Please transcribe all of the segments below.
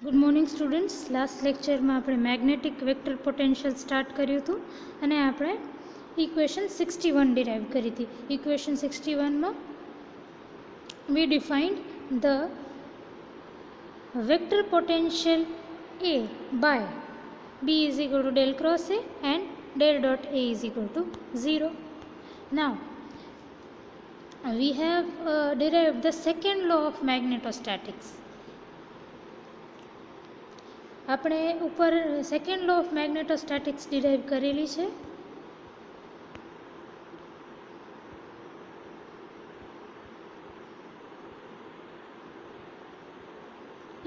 Good morning students. Last લેક્ચરમાં આપણે magnetic vector potential start કર્યું હતું અને આપણે ઇક્વેશન 61 ડિરાઈવ કરી હતી. ઇક્વેશન 61માં we defined the vector potential A by B is equal to del cross A and del dot A is equal to 0. Now we have derived the second law of magnetostatics. આપણે ઉપર second law of magnetostatics derive કરેલી છે.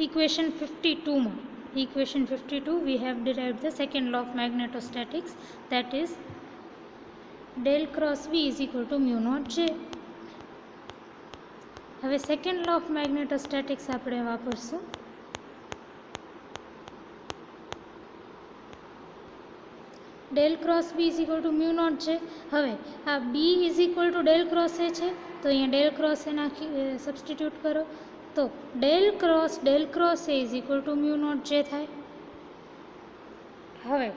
Equation 52માં equation 52 we have derived the second law of magnetostatics, that is del cross V is equal to mu naught J. હવે second law of magnetostatics આપણે વાપરશું. Del cross B is equal to mu naught છે. હવે આ B is equal to del cross A છે, તો અહીંયા del cross એ નાખી સબસ્ટિટ્યૂટ કરો તો del cross A is equal to mu naught જે થાય. હવે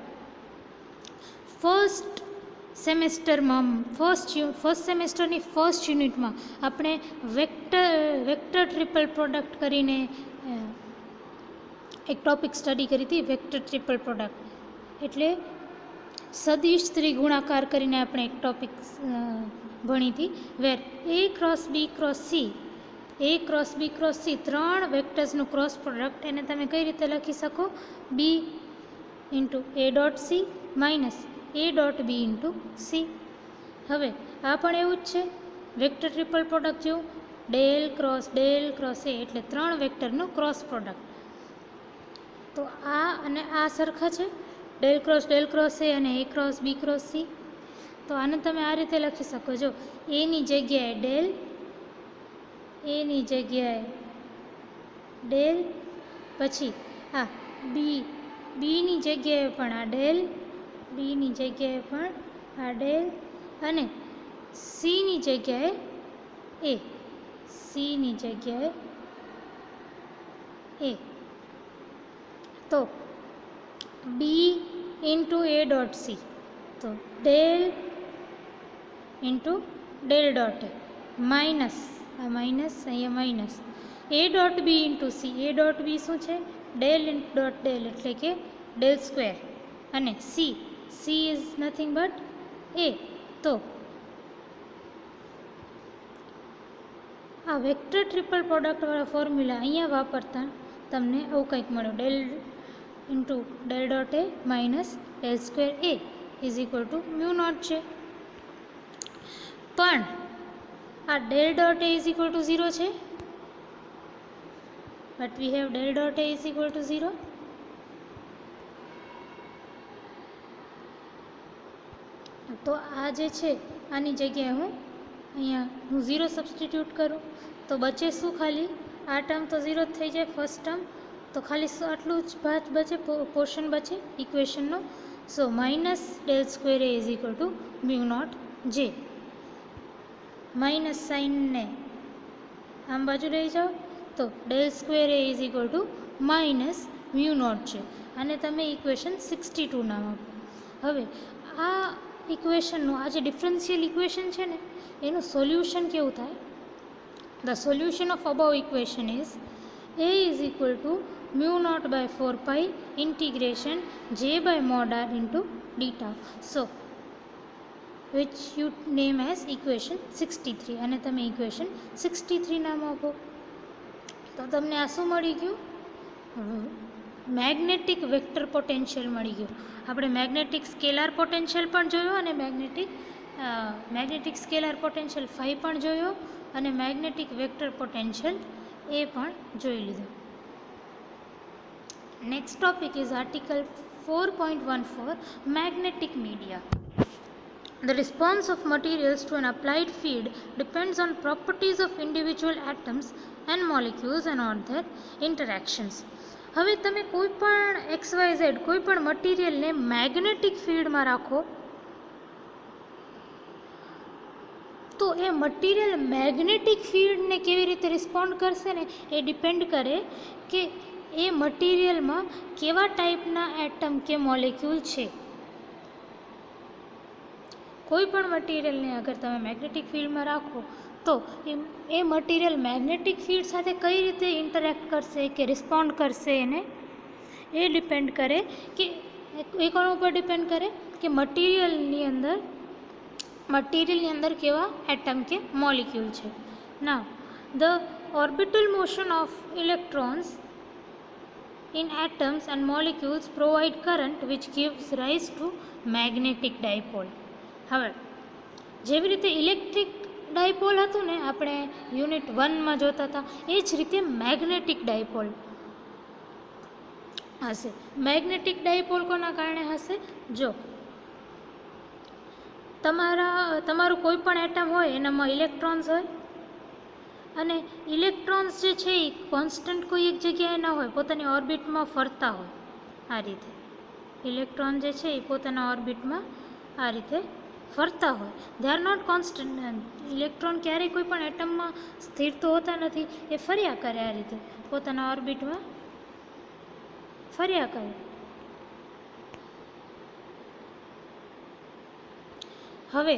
ફર્સ્ટ સેમેસ્ટરની ફર્સ્ટ યુનિટમાં આપણે વેક્ટર ટ્રિપલ પ્રોડક્ટ કરીને એક ટોપિક સ્ટડી કરી હતી. વેક્ટર ટ્રિપલ પ્રોડક્ટ એટલે સદિશ ત્રિગુણાકાર કરીને આપણે એક ટોપિક ભણી હતી. વેર એ ક્રોસ બી ક્રોસ સી ત્રણ વેક્ટર્સનું ક્રોસ પ્રોડક્ટ એને તમે કઈ રીતે લખી શકો? B into A dot C minus A dot B into C. હવે આ પણ એવું જ છે વેક્ટર ટ્રિપલ પ્રોડક્ટ જેવું. ડેલ ક્રોસ એ એટલે ત્રણ વેક્ટરનું ક્રોસ પ્રોડક્ટ. તો આ અને આ સરખા છે, ડેલ ક્રોસ એ અને એ ક્રોસ બી ક્રોસ સી. તો આને તમે આ રીતે લખી શકો. જો એની જગ્યાએ ડેલ, એની જગ્યાએ ડેલ, પછી આ બીની જગ્યાએ પણ આ ડેલ, બીની જગ્યાએ પણ આ ડેલ અને સીની જગ્યાએ એ, સીની જગ્યાએ એ. તો B into A dot C, તો del into del dot A minus આ માઇનસ અહીંયા minus A dot B into C. A dot B શું છે? ડેલ ઇન્ટુ ડોટ ડેલ એટલે કે ડેલ સ્ક્વેર અને C is nothing but A. તો આ વેક્ટર ટ્રિપલ પ્રોડક્ટવાળા ફોર્મ્યુલા અહીંયા વાપરતા તમને આવું કંઈક મળ્યું. Del into del dot A minus del square A is equal to mu naught છે. પણ આ del dot A is equal two 0 છે, but we have del dot A is equal two 0. તો આ જે છે આની જગ્યાએ હું 0 સબસ્ટિટ્યૂટ કરું તો બચે શું? ખાલી આ ટર્મ તો 0 જ થઈ જાય ફર્સ્ટ ટર્મ, તો ખાલી આટલું જ ભાત બચે, પોર્શન બચે ઇક્વેશનનો. So minus del square A is equal to mu naught J. Minus સાઇનને આમ બાજુ લઈ જાઓ તો del square A is equal to minus mu naught છે. અને તમે ઇક્વેશન 62 નામ આપો. હવે આ ઇક્વેશનનું આ જે ડિફરન્શિયલ ઇક્વેશન છે ને એનું સોલ્યુશન કેવું થાય? The solution of about equation is a is equal to mu naught by 4 pi integration j by mod r into d tau. So which you name as equation 63 અને તમે equation 63 નામ આપો. તો તમને આ શું મળી ગયું? મેગ્નેટિક વેક્ટર પોટેન્શિયલ મળી ગયું. આપણે મેગ્નેટિક સ્કેલાર પોટેન્શિયલ પણ જોયો અને મેગ્નેટિક સ્કેલાર પોટેન્શિયલ ફાઈ પણ જોયો અને મેગ્નેટિક વેક્ટર પોટેન્શિયલ એ પણ જોઈ લીધું. Next topic is article 4.14 magnetic media. The response of materials to an applied field depends on properties of individual atoms and molecules and on their interactions. હવે તમે કોઈ પણ XYZ કોઈ પણ મટીરિયલને મેગ્નેટિક ફિલ્ડમાં રાખો તો એ મટીરિયલ મેગ્નેટિક ફિલ્ડને કેવી રીતે રિસ્પોન્ડ કરશે ને એ ડિપેન્ડ કરે કે એ મટીરિયલમાં કેવા ટાઈપના એટમ કે મોલેક્યુલ છે. કોઈ પણ મટીરિયલને અગર તમે મેગ્નેટિક ફિલ્ડમાં રાખો તો એ મટીરિયલ મેગ્નેટિક ફિલ્ડ સાથે કઈ રીતે ઇન્ટરેક્ટ કરશે કે રિસ્પોન્ડ કરશે, એને એ ડિપેન્ડ કરે કે એ કોના ઉપર ડિપેન્ડ કરે કે મટીરિયલની અંદર કેવા એટમ કે મોલિક્યુલ છે. નાવ the orbital motion of electrons in atoms and molecules provide current which gives rise to magnetic dipole. હવે જેવી રીતે ઇલેક્ટ્રિક ડાયપોલ હતું ને, આપણે યુનિટ 1માં જોતા હતા, એ જ રીતે મેગ્નેટિક ડાયપોલ હશે. મેગ્નેટિક ડાયપોલ કોના કારણે હશે? જો તમારું કોઈ પણ એટમ હોય એનામાં ઇલેક્ટ્રોન્સ હોય અને ઇલેક્ટ્રોન્સ જે છે એ કોન્સ્ટન્ટ કોઈ એક જગ્યાએ ના હોય, પોતાની ઓર્બિટમાં ફરતા હોય. આ રીતે ઇલેક્ટ્રોન જે છે એ પોતાના ઓર્બિટમાં આ રીતે ફરતા હોય. They are not constant. Electron ક્યારેય કોઈ પણ એટમમાં સ્થિર તો હોતા નથી, એ ફર્યા કરે, આ રીતે પોતાના ઓર્બિટમાં ફર્યા કરે. હવે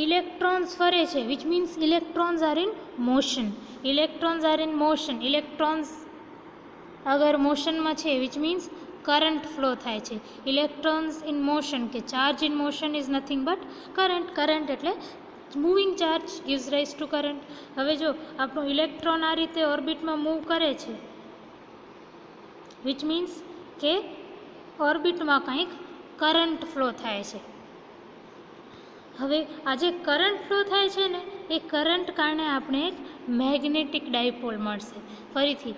ઇલેક્ટ્રોન્સ ફરે છે, which means electrons are in motion. Electrons are in motion. Electrons અગર મોશનમાં છે, વિચ મીન્સ કરંટ ફ્લો થાય છે. ઇલેક્ટ્રોન્સ ઇન મોશન કે charge in motion is nothing but current. Current એટલે moving charge gives rise to current. હવે જો આપણું ઇલેક્ટ્રોન આ રીતે ઓર્બિટમાં મૂવ કરે છે, વિચ મીન્સ કે ઓર્બિટમાં કંઈક કરંટ ફ્લો થાય છે. હવે આ જે કરંટ ફ્લો થાય છે ને, એ કરંટ કારણે આપણે એક મેગ્નેટિક ડાયપોલ મળશે. ફરીથી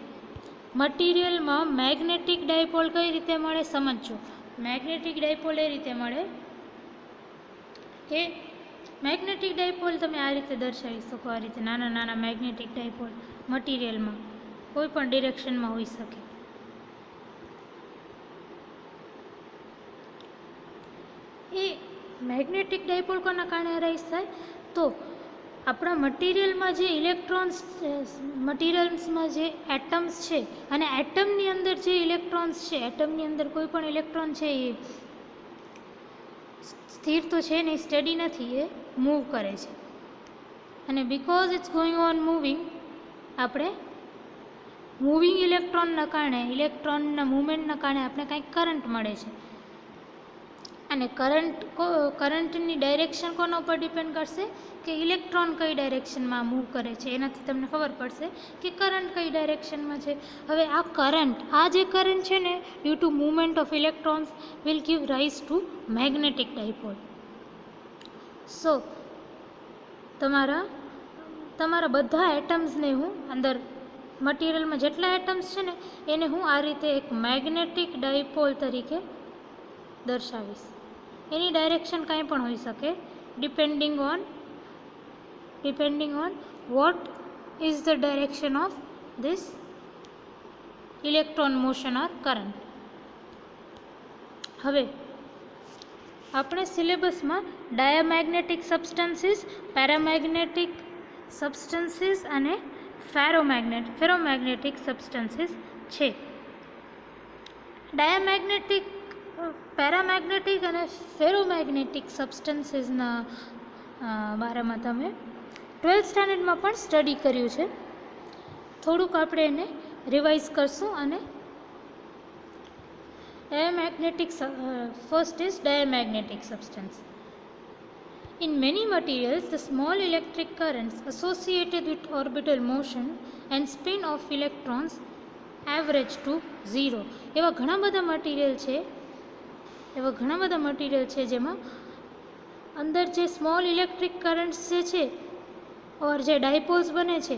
મટીરિયલમાં મેગ્નેટિક ડાયપોલ કઈ રીતે મળે સમજો. મેગ્નેટિક ડાયપોલ એ રીતે મળે કે મેગ્નેટિક ડાયપોલ તમે આ રીતે દર્શાવી શકો. આ રીતે નાના નાના મેગ્નેટિક ડાયપોલ મટીરિયલમાં કોઈ પણ ડિરેક્શનમાં હોઈ શકે. એ મેગ્નેટિક ડાયપોલ કોના કારણે અરાઇઝ થાય? તો આપણા મટીરિયલમાં જે મટીરિયલ્સમાં જે એટમ્સ છે અને એટમની અંદર જે ઇલેક્ટ્રોન્સ છે, એટમની અંદર કોઈ પણ ઇલેક્ટ્રોન છે એ સ્થિર તો છે નહીં, સ્ટડી નથી, એ મૂવ કરે છે. અને because it's going on moving, આપણે મૂવિંગ ઇલેક્ટ્રોનના કારણે, ઇલેક્ટ્રોનના મૂવમેન્ટના કારણે આપણે કંઈક કરંટ મળે છે. અને કરંટની ડાયરેક્શન કોના ઉપર ડિપેન્ડ કરશે કે ઇલેક્ટ્રોન કઈ ડાયરેક્શનમાં મૂવ કરે છે, એનાથી તમને ખબર પડશે કે કરંટ કઈ ડાયરેક્શનમાં છે. હવે આ જે કરંટ છે ને, due to movement of electrons will give rise to magnetic dipole. So તમારા બધા એટમ્સને હું અંદર મટીરિયલમાં જેટલા એટમ્સ છે ને, એને હું આ રીતે એક મેગ્નેટિક ડાયપોલ તરીકે દર્શાવીશ. એની ડાયરેક્શન કાંઈ પણ હોઈ શકે, depending on what is the direction of this electron motion or current. હવે આપણે સિલેબસમાં ડાયામેગ્નેટિક સબસ્ટન્સીસ, પેરામેગ્નેટિક સબસ્ટન્સીસ અને ફેરોમેગ્નેટિક સબસ્ટન્સીસ છે. ડાયામેગ્નેટિક, પેરામેગ્નેટિક અને ફેરોમેગ્નેટિક સબસ્ટન્સીસના બારામાં તમે 12th સ્ટાન્ડર્ડમાં પણ સ્ટડી કર્યું છે. થોડુંક આપણે એને રિવાઇઝ કરશું. અને first is diamagnetic substance. In many materials, the small electric currents associated with orbital motion and spin of electrons average to 0. એવા ઘણા બધા મટીરિયલ છે જેમાં અંદર જે સ્મોલ ઇલેક્ટ્રિક કરન્ટ્સ જે છે ઓર જે ડાયપોલ્સ બને છે,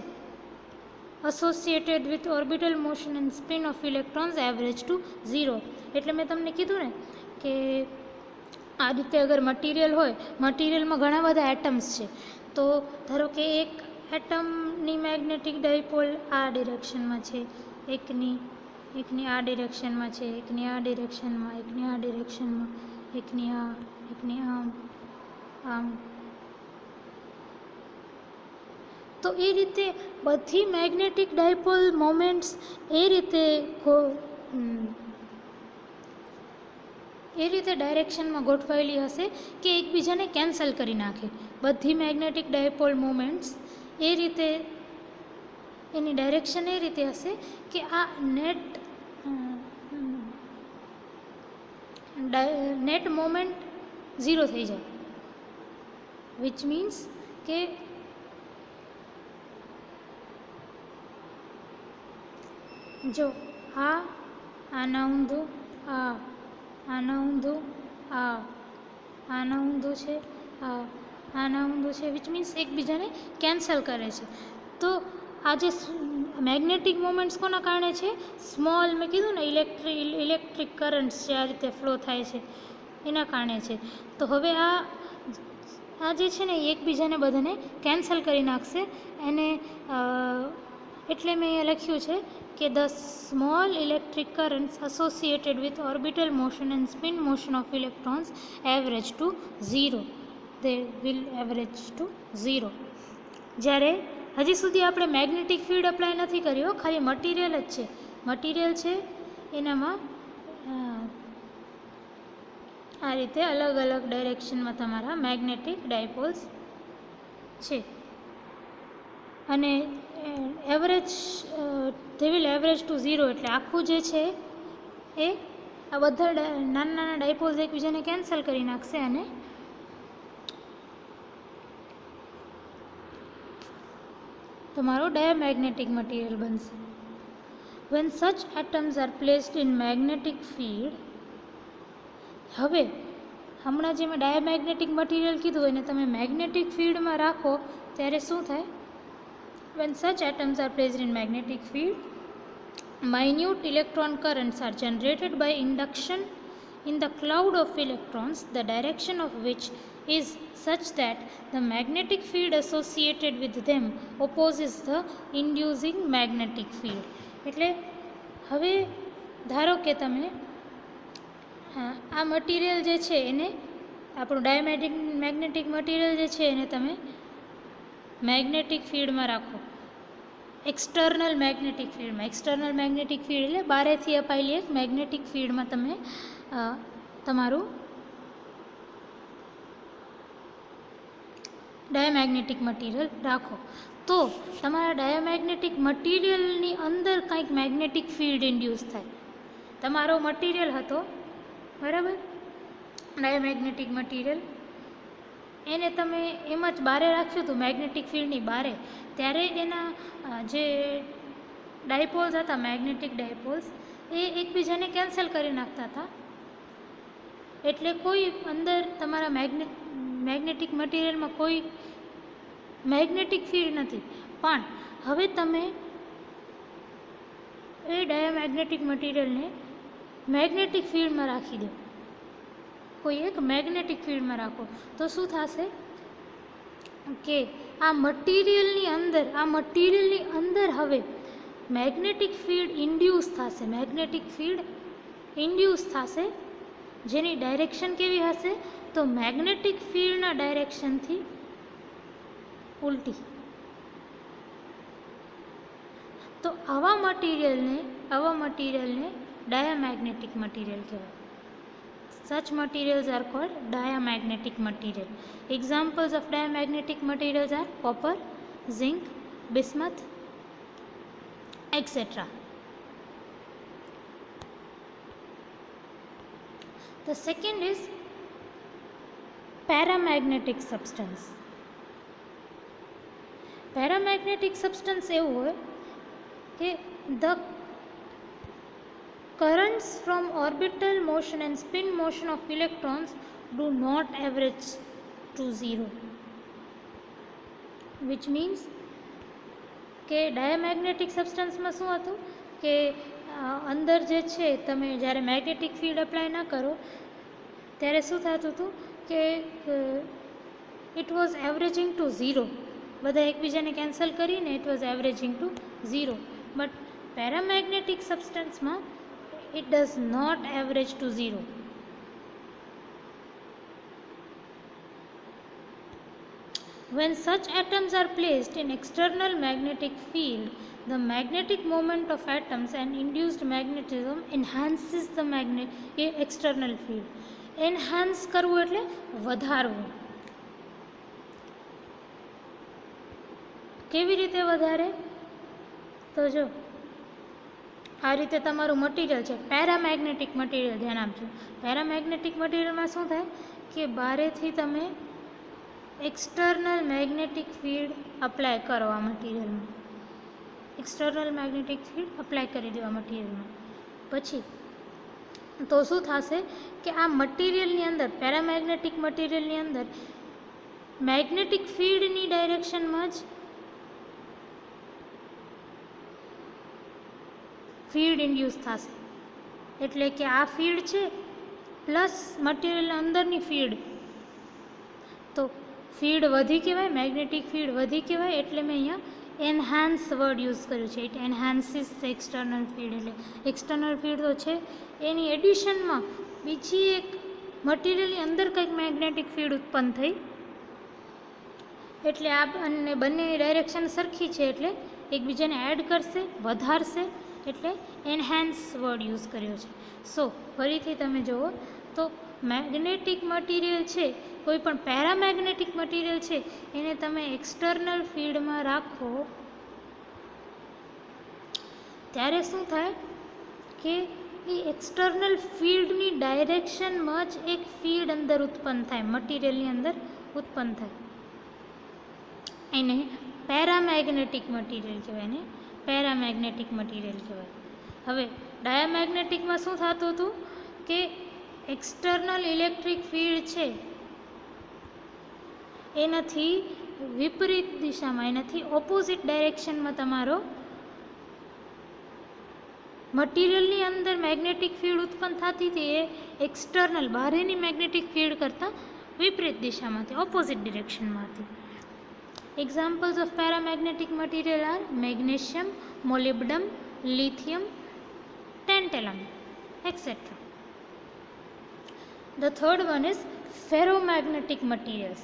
associated with orbital motion and spin of electrons average to 0. એટલે મેં તમને કીધું ને કે આ રીતે અગર મટીરિયલ હોય, મટીરિયલમાં ઘણા બધા એટમ્સ છે, તો ધારો કે એક એટમની મેગ્નેટિક ડાયપોલ આ ડિરેક્શનમાં છે, એકની આ ડિરેક્શનમાં છે, એકની આ ડિરેક્શનમાં, એકની આ ડિરેક્શનમાં, એકની આમ. તો એ રીતે બધી મેગ્નેટિક ડાયપોલ મોમેન્ટ્સ એ રીતે ડાયરેક્શનમાં ગોઠવાયેલી હશે કે એકબીજાને કેન્સલ કરી નાખે. બધી મેગ્નેટિક ડાયપોલ મોમેન્ટ્સ એ રીતે એની ડાયરેક્શન એ રીતે હશે કે આ નેટ મોમેન્ટ 0 થઈ જાય, વિચ મીન્સ કે જો આના ઊંધું આના ઊંધું આના ઊંધું છે, આના ઊંધું છે, વિચ મીન્સ એકબીજાને કેન્સલ કરે છે. તો આ જે મેગ્નેટિક મોમેન્ટ્સ કોના કારણે છે? સ્મોલ, મેં કીધું ને ઇલેક્ટ્રિક કરન્ટ્સ જે આ રીતે ફ્લો થાય છે એના કારણે છે. તો હવે આ જે છે ને એ એકબીજાને બધાને કેન્સલ કરી નાખશે. એને એટલે મેં અહીંયા લખ્યું છે કે the small electric currents associated with orbital motion and spin motion of electrons average to 0. They will average to 0. જ્યારે હજી સુધી આપણે મેગ્નેટિક ફિલ્ડ અપ્લાય નથી કર્યો, ખાલી મટીરિયલ જ છે. મટીરિયલ છે એનામાં આ રીતે અલગ અલગ ડાયરેક્શનમાં તમારા મેગ્નેટિક ડાયપોલ્સ છે. અને they will average to 0 એટલે આખું જે છે એ આ બધા નાના નાના ડાયપોલ્સ એકબીજાને કેન્સલ કરી નાખશે અને તમારો ડાયામેગ્નેટિક મટીરિયલ બનશે. when such atoms are placed in magnetic field, હવે હમણાં જે મેં ડાયામેગ્નેટિક મટીરિયલ કીધું એને તમે મેગ્નેટિક ફિલ્ડમાં રાખો ત્યારે શું થાય? when such atoms are placed in magnetic field, minute electron currents are generated by induction in the cloud of electrons, the direction of which is such that the magnetic field associated with them opposes the inducing magnetic field. એટલે હવે ધારો કે તમે આ material જે છે એને આપણું ડાયામેગ્નેટિક મટીરિયલ જે છે એને તમે મેગ્નેટિક ફિલ્ડમાં રાખો, એક્સટર્નલ મેગ્નેટિક ફિલ્ડ એટલે બારેથી અપાયેલી એક મેગ્નેટિક ફિલ્ડમાં તમે તમારું ડાયામેગ્નેટિક મટીરિયલ રાખો. તો તમારા ડાયામેગ્નેટિક મટીરિયલની અંદર કંઈક મેગ્નેટિક ફિલ્ડ ઇન્ડ્યુસ થાય. તમારો મટીરિયલ હતો બરાબર, ડાયામેગ્નેટિક મટીરિયલ, એને તમે એમ જ બારે રાખ્યું હતું મેગ્નેટિક ફિલ્ડની બારે, ત્યારે એના જે ડાયપોલ્સ હતા મેગ્નેટિક ડાયપોલ્સ એ એકબીજાને કેન્સલ કરી નાખતા હતા. એટલે કોઈ અંદર તમારા મેગ્નેટિક મટીરિયલમાં કોઈ મેગ્નેટિક ફિલ્ડ નથી. પણ હવે તમે એ ડાયામેગ્નેટિક મટીરિયલને મેગ્નેટિક ફિલ્ડમાં રાખી દો, કોઈ એક મેગ્નેટિક ફિલ્ડમાં રાખો, તો શું થશે કે આ મટીરિયલની અંદર હવે મેગ્નેટિક ફિલ્ડ ઇન્ડ્યુસ થશે. જેની ડાયરેક્શન કેવી હશે? તો મેગ્નેટિક ફિલ્ડના ડાયરેક્શનથી ઉલટી. તો આવા મટીરિયલને ડાયામેગ્નેટિક મટીરિયલ કહેવાય. Such materials are called diamagnetic material. Examples of diamagnetic materials are copper, zinc, bismuth, etc. The second is paramagnetic substance. Paramagnetic substance એવું હોય કે the currents from orbital motion and spin motion of electrons do not average to 0, which means કે ડાયામેગ્નેટિક સબસ્ટન્સમાં શું હતું કે અંદર જે છે તમે જ્યારે મેગ્નેટિક ફિલ્ડ અપ્લાય ના કરો ત્યારે શું થતું હતું કે ઇટ વોઝ એવરેજિંગ ટુ 0, બધા એકબીજાને કેન્સલ કરીને it was averaging to 0. But paramagnetic સબસ્ટન્સમાં it does not average to 0. When such atoms are placed in external magnetic field, the magnetic moment of atoms and induced magnetism enhances the external field. Enhance કરવું એટલે વધારવું. કેવી રીતે વધારે? તો જો આ રીતે તમારું મટીરિયલ છે, પેરામેગ્નેટિક મટીરિયલ, ધ્યાન આપજો. પેરામેગ્નેટિક મટીરિયલમાં શું થાય કે બારેથી તમે એક્સટર્નલ મેગ્નેટિક ફિલ્ડ અપ્લાય કરો આ મટીરિયલમાં. એક્સટર્નલ મેગ્નેટિક ફિલ્ડ અપ્લાય કરી દેવા મટીરિયલમાં. પછી તો શું થશે કે આ મટીરિયલની અંદર, પેરામેગ્નેટિક મટીરિયલની અંદર મેગ્નેટિક ફિલ્ડની ડાયરેક્શનમાં જ ફિલ્ડ ઇન્ડ્યુસ થશે. એટલે કે આ ફિલ્ડ છે પ્લસ મટીરિયલની અંદરની ફિલ્ડ, તો ફિલ્ડ વધી કહેવાય, મેગ્નેટિક ફિલ્ડ વધી કહેવાય. એટલે મેં અહીંયા એન્હાન્સ વર્ડ યુઝ કર્યું છે. It enhances the external field. એટલે એક્સટર્નલ ફિલ્ડ તો છે, એની એડિશનમાં બીજી એક મટીરિયલની અંદર કંઈક મેગ્નેટિક ફિલ્ડ ઉત્પન્ન થઈ, એટલે આ અને બંનેની ડાયરેક્શન સરખી છે એટલે એકબીજાને એડ કરશે, વધારશે. એટલે એન્હાન્સ વર્ડ યુઝ કર્યો છે. સો ફરીથી તમે જુઓ તો મેગ્નેટિક મટીરિયલ છે, કોઈ પણ પેરામેગ્નેટિક મટીરિયલ છે, એને તમે એક્સટર્નલ ફિલ્ડમાં રાખો ત્યારે શું થાય કે એ એક્સટર્નલ ફિલ્ડની ડાયરેક્શનમાં જ એક ફિલ્ડ અંદર ઉત્પન્ન થાય, મટીરિયલની અંદર ઉત્પન્ન થાય. એને પેરામેગ્નેટિક મટીરિયલ કહેવાય, એને પેરામેગ્નેટિક મટીરિયલ કહેવાય. હવે ડાયામેગ્નેટિકમાં શું થતું હતું કે એક્સટર્નલ ઇલેક્ટ્રિક ફિલ્ડ છે એનાથી વિપરીત દિશામાં, એનાથી ઓપોઝિટ ડાયરેક્શનમાં તમારો મટીરિયલની અંદર મેગ્નેટિક ફિલ્ડ ઉત્પન્ન થતી હતી, એ એક્સટર્નલ બહારની મેગ્નેટિક ફિલ્ડ કરતાં વિપરીત દિશામાંથી, ઓપોઝિટ ડિરેક્શનમાં હતી. Examples of paramagnetic material are magnesium, molybdenum, lithium, tantalum, etcetera. The third one is ferromagnetic materials.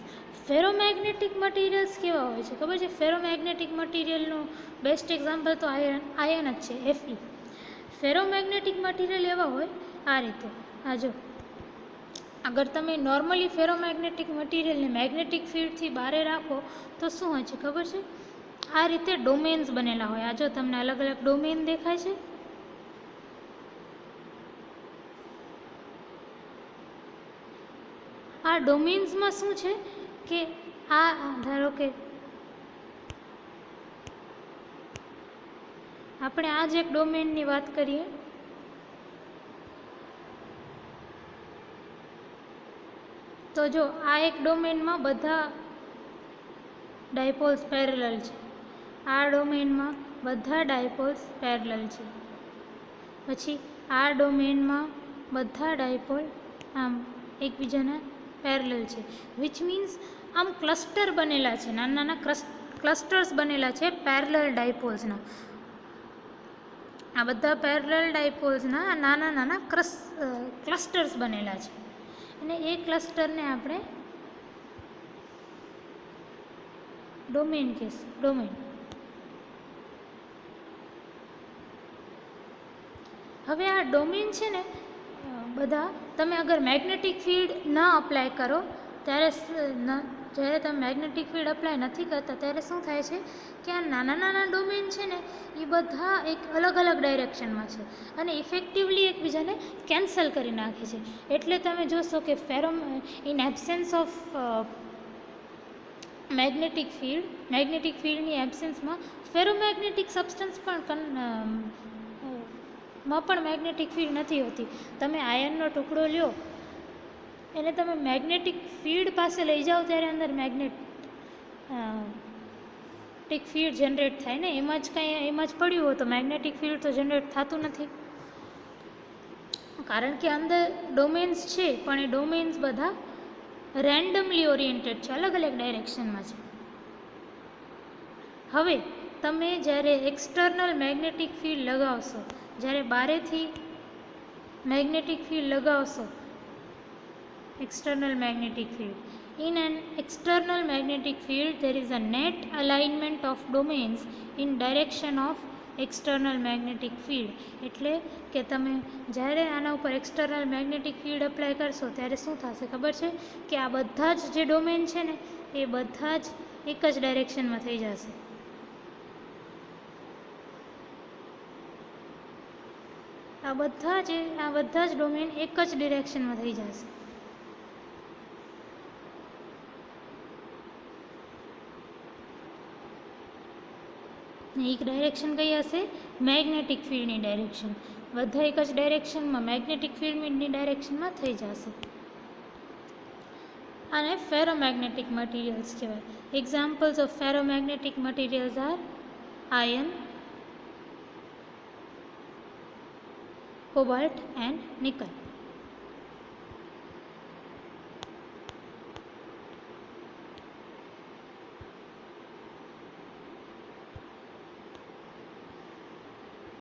Ferromagnetic materials કેવા હોય છે ખબર છે? ફેરોમેગ્નેટિક મટીરિયલનું બેસ્ટ એક્ઝામ્પલ તો આયન જ છે, Fe. ફેરોમેગ્નેટિક મટીરિયલ એવા હોય આ રીતે. આ જો, અગર તમે નોર્મલી ફેરોમેગ્નેટિક મટીરિયલને મેગ્નેટિક ફિલ્ડથી બહાર રાખો તો શું હોય છે ખબર છે? આ રીતે ડોમેન્સ બનેલા હોય. આ જો તમને અલગ અલગ ડોમેન દેખાય છે. આ ડોમેન્સમાં શું છે કે આ ધારો કે આપણે આ જ એક ડોમેનની વાત કરીએ તો જો આ એક ડોમેનમાં બધા ડાયપોલ્સ પેરેલલ છે, આ ડોમેનમાં બધા ડાયપોલ્સ પેરેલલ છે, પછી આ ડોમેનમાં બધા ડાયપોલ આમ એકબીજાના પેરેલલ છે. વિચ મીન્સ આમ ક્લસ્ટર બનેલા છે, નાના નાના ક્લસ્ટર્સ બનેલા છે પેરેલલ ડાયપોલ્સના. આ બધા પેરેલલ ડાયપોલ્સના નાના નાના ક્લસ્ટર્સ બનેલા છે, અને એ ક્લસ્ટરને આપણે ડોમેન કહીશું. ડોમેન. હવે આ ડોમેન છે ને બધા તમે અગર મેગ્નેટિક ફિલ્ડ ન અપ્લાય કરો ત્યારે, જ્યારે તમે મેગ્નેટિક ફિલ્ડ અપ્લાય નથી કરતા ત્યારે શું થાય છે કે આ નાના નાના ડોમેન છે ને એ બધા એક અલગ અલગ ડાયરેક્શનમાં છે અને ઇફેક્ટિવલી એકબીજાને કેન્સલ કરી નાખે છે. એટલે તમે જોશો કે ઇન એબ્સેન્સ ઓફ મેગ્નેટિક ફિલ્ડની એબ્સેન્સમાં ફેરોમેગ્નેટિક સબસ્ટન્સ માં પણ મેગ્નેટિક ફિલ્ડ નથી હોતી. તમે આયનનો ટુકડો લ્યો, એને તમે મેગ્નેટિક ફિલ્ડ પાસે લઈ જાઓ ત્યારે અંદર મેગ્નેટિક ફિલ્ડ જનરેટ થાય ને, એમાં જ પડ્યું હોય તો મેગ્નેટિક ફિલ્ડ તો જનરેટ થતું નથી, કારણ કે અંદર ડોમેન્સ છે પણ એ ડોમેન્સ બધા રેન્ડમલી ઓરિએન્ટેડ છે, અલગ અલગ ડાયરેક્શનમાં છે. હવે તમે જ્યારે એક્સટર્નલ મેગ્નેટિક ફિલ્ડ લગાવશો, જ્યારે બારેથી મેગ્નેટિક ફિલ્ડ લગાવશો, external magnetic field, In an external magnetic field, there is a net alignment of domains in direction of external magnetic field. એટલે કે તમે જ્યારે આના ઉપર એક્સટર્નલ મેગ્નેટિક ફિલ્ડ એપ્લાય કરશો ત્યારે શું થશે ખબર છે કે આ બધા જ જે ડોમેન છે ને એ બધા જ એક જ ડાયરેક્શનમાં થઈ જશે. આ બધા જ ડોમેન એક જ ડિરેક્શનમાં થઈ જશે. એક ડાયરેક્શન કઈ હશે? મેગ્નેટિક ફિલ્ડની ડાયરેક્શન. બધા એક જ ડાયરેક્શનમાં મેગ્નેટિક ફિલ્ડની ડાયરેક્શનમાં થઈ જશે. આને ફેરોમેગ્નેટિક મટીરિયલ્સ કહેવાય. Examples of ferromagnetic materials are iron, cobalt and nickel.